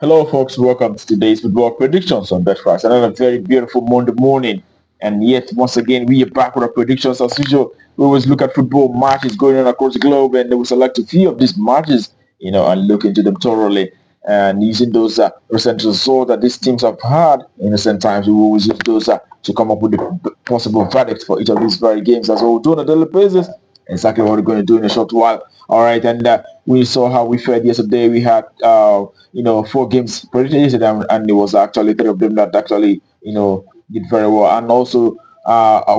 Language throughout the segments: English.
Hello, folks. Welcome to today's football predictions on Betfast. Another very beautiful Monday morning, and yet once again we are back with our predictions as usual. We always look at football matches going on across the globe, and we select a few of these matches, and look into them thoroughly. And using those recent results that these teams have had in recent times, we will always use those to come up with the possible verdict for each of these very games. As we'll do on a daily basis, exactly what we're going to do in a short while. All right, and we saw how we fared yesterday. We had four games predicted yesterday, and it was actually three of them that actually did very well. And also,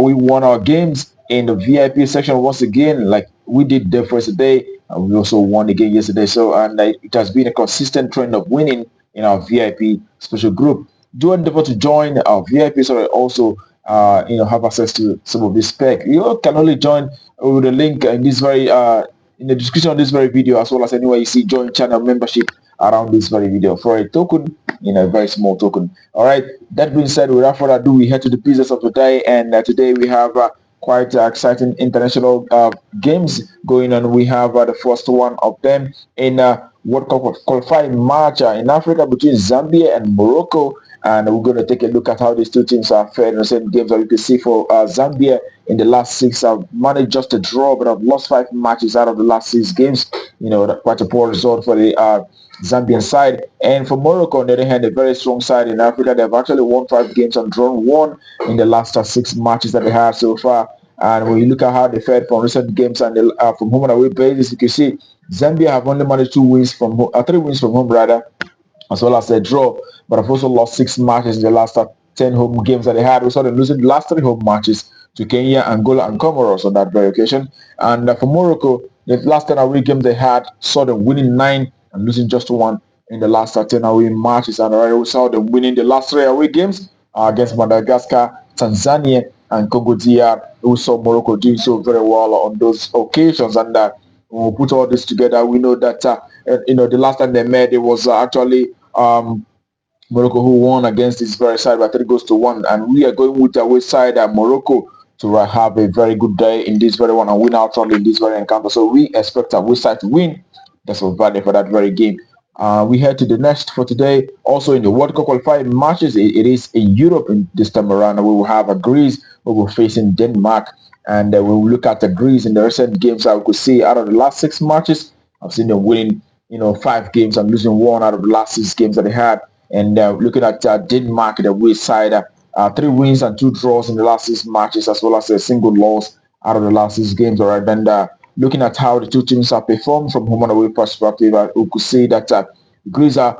we won our games in the VIP section once again, like we did the first day. And we also won again yesterday. So, and it has been a consistent trend of winning in our VIP special group. Do endeavor to join our VIP so that also have access to some of this spec. You can only join with the link in this very in the description of this very video, as well as anywhere you see join channel membership around this very video for a token, a very small token. All right, that being said, without further ado, we head to the business of the day, and today we have quite exciting international games going on. We have the first one of them in World Cup qualifying match in Africa between Zambia and Morocco. And we're going to take a look at how these two teams are fared in the same games. As you can see for Zambia, in the last six, have managed just a draw, but have lost five matches out of the last six games. Quite a poor result for the Zambian side. And for Morocco, on the other hand, a very strong side in Africa. They've actually won five games and drawn one in the last six matches that they have so far. And when you look at how they fared from recent games and from home and away basis, you can see Zambia have only managed three wins from home rather, as well as a draw, but have also lost six matches in the last 10 home games that they had. We saw them losing the last three home matches to Kenya, Angola, and Comoros on that very occasion. And for Morocco, the last 10 away games they had saw them winning nine and losing just one in the last 10 away matches. And already we saw them winning the last three away games against Madagascar, Tanzania, and Congo DR. We saw Morocco doing so very well on those occasions. And when we put all this together, we know that the last time they met, it was actually Morocco who won against this very side by 3 goals to 1, and we are going with the away side at Morocco to have a very good day in this very one and win outright in this very encounter. So we expect our away side to win. That's what value for that very game. We head to the next for today. Also in the World Cup qualifying matches, it is in Europe in this time around. We will have a Greece who will facing Denmark, and we will look at the Greece in the recent games. I could see out of the last six matches, I've seen them winning five games and losing one out of the last six games that they had. And looking at Denmark, the away side, three wins and two draws in the last six matches, as well as a single loss out of the last six games. All right, and looking at how the two teams have performed from home and away perspective, we could see that Greece have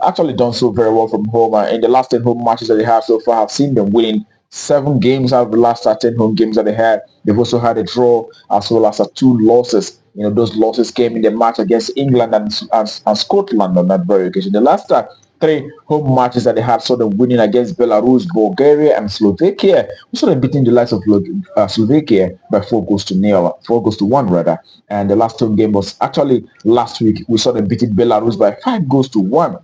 actually done so very well from home. In the last 10 home matches that they have so far, I've seen them winning seven games out of the last 10 home games that they had. They've also had a draw as well as two losses. Those losses came in the match against England and Scotland on that very occasion. The last three home matches that they had saw them winning against Belarus, Bulgaria, and Slovakia. We saw them beating the likes of Slovakia by 4 goals to 1 rather. And the last home game was actually last week. We saw them beating Belarus by 5 goals to 1.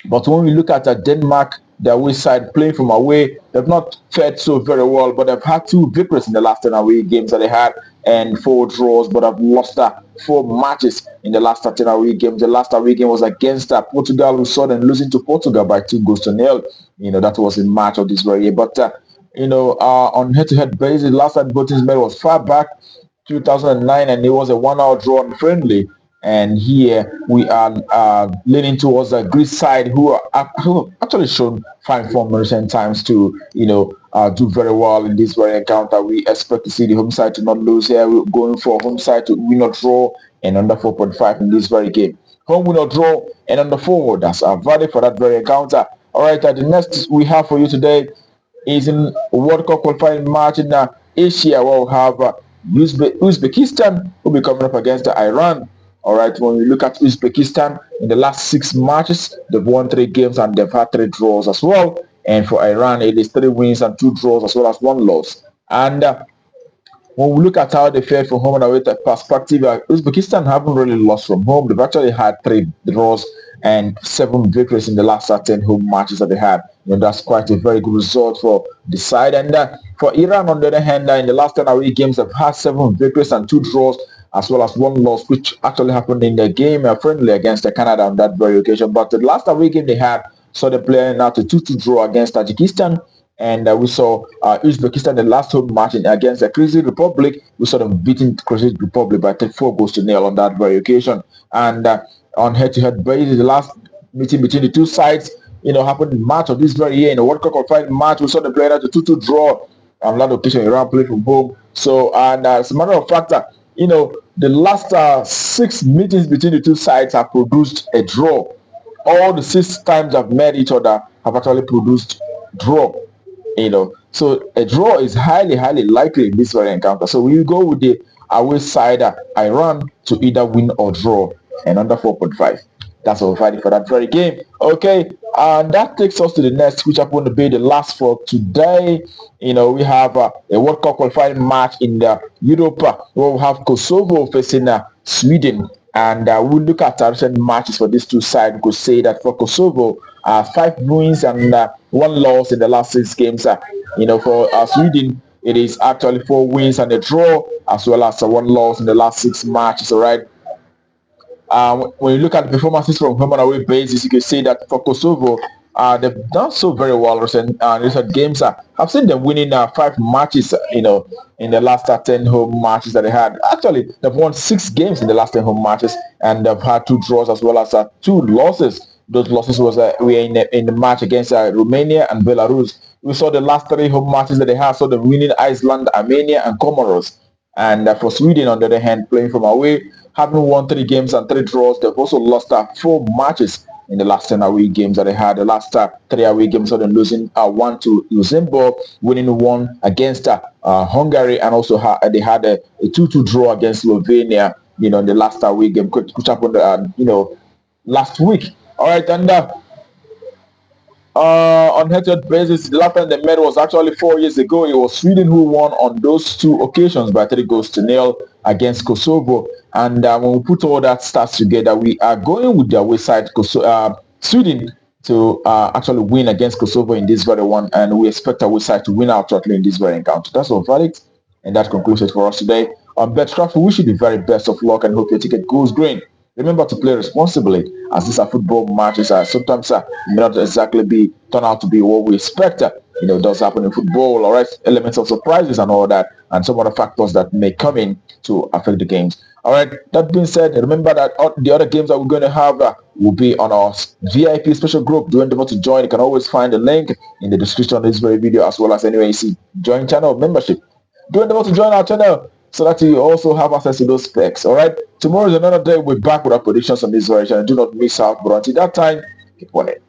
But when we look at Denmark, their away side playing from away, they've not fared so very well, but they've had two victories in the last 10 away games that they had and four draws, but have lost four matches in the last 10 away games. The last away game was against Portugal. We saw them losing to Portugal by 2 goals to 0. That was in March of this very year. But, on head-to-head basis, last time both teams met was far back, 2009, and it was a 1-hour draw on friendly. And here we are leaning towards the Greece side, who have actually shown fine form in recent times to do very well in this very encounter. We expect to see the home side to not lose here. We're going for home side to win or draw and under 4.5 in this very game. Home win or draw and under 4. That's our value for that very encounter. All right, the next we have for you today is in World Cup qualifying match in Asia. We'll have Uzbekistan will be coming up against Iran. All right, when we look at Uzbekistan, in the last six matches, they've won three games and they've had three draws as well. And for Iran, it is three wins and two draws as well as one loss. And when we look at how they fared from home and away perspective, Uzbekistan haven't really lost from home. They've actually had three draws and seven victories in the last 10 home matches that they had. That's quite a very good result for the side. And for Iran, on the other hand, in the last 10 away games, they've had seven victories and two draws. as well as one loss, which actually happened in the game friendly against Canada on that very occasion. But the last away game they had saw them playing out a 2-2 draw against Tajikistan. And we saw Uzbekistan, the last home match against the Kyrgyz Republic. We saw them beating Kyrgyz Republic by 34 goals to nil on that very occasion. And on head-to-head basis, the last meeting between the two sides, happened in March of this very year in the World Cup qualifying match. We saw them playing out a 2-2 draw on that occasion. Iran played from home. So, and as a matter of fact, the last 6 meetings between the two sides have produced a draw. All the 6 times I've met each other have actually produced draw. So a draw is highly likely in this very encounter. So we go with the away side Iran to either win or draw, and under 4.5. That's what we're fighting for that very game. Okay, and that takes us to the next, which happen to be the last for today. We have a World Cup qualifying match in the Europe. We'll have Kosovo facing Sweden, and we'll look at recent matches for these two sides. We could say that for Kosovo, 5 wins and 1 loss in the last 6 games. For Sweden, it is actually 4 wins and a draw, as well as 1 loss in the last 6 matches. All right. When you look at the performances from home and away basis, you can see that for Kosovo, they've done so very well recent games. I've seen them winning 5 matches, in the last 10 home matches that they had. Actually, they've won 6 games in the last 10 home matches, and they've had 2 draws as well as 2 losses. Those losses was were in the match against Romania and Belarus. We saw the last 3 home matches that they had. So the winning Iceland, Armenia, and Comoros. And for Sweden, on the other hand, playing from away, having won 3 games and 3 draws, they've also lost 4 matches in the last 10 away games that they had. The last 3 away games, so they're losing 1 to Luxembourg, winning 1 against Hungary, and also they had a 2-2 draw against Slovenia, in the last away game, which happened, last week. All right, and on head-to-head basis, the last time they met was actually 4 years ago. It was Sweden who won on those 2 occasions by 3 goals to nil against Kosovo. And when we put all that stats together, we are going with the away side, Sweden, to actually win against Kosovo in this very one. And we expect our side to win out shortly in this very encounter. That's all valid. And that concludes it for us today. On BetCraft, we wish you the very best of luck and hope your ticket goes green. Remember to play responsibly, as these are football matches. Sometimes may not exactly turn out to be what we expect. It does happen in football. All right, elements of surprises and all that, and some other factors that may come in to affect the games. All right. That being said, remember that the other games that we're going to have will be on our VIP special group. Do endeavor to join. You can always find the link in the description of this very video, as well as anywhere you see join channel membership. Do endeavor to join our channel, so that you also have access to those specs. All right. Tomorrow is another day. We're back with our predictions on this version. Do not miss out. But until that time, keep on it.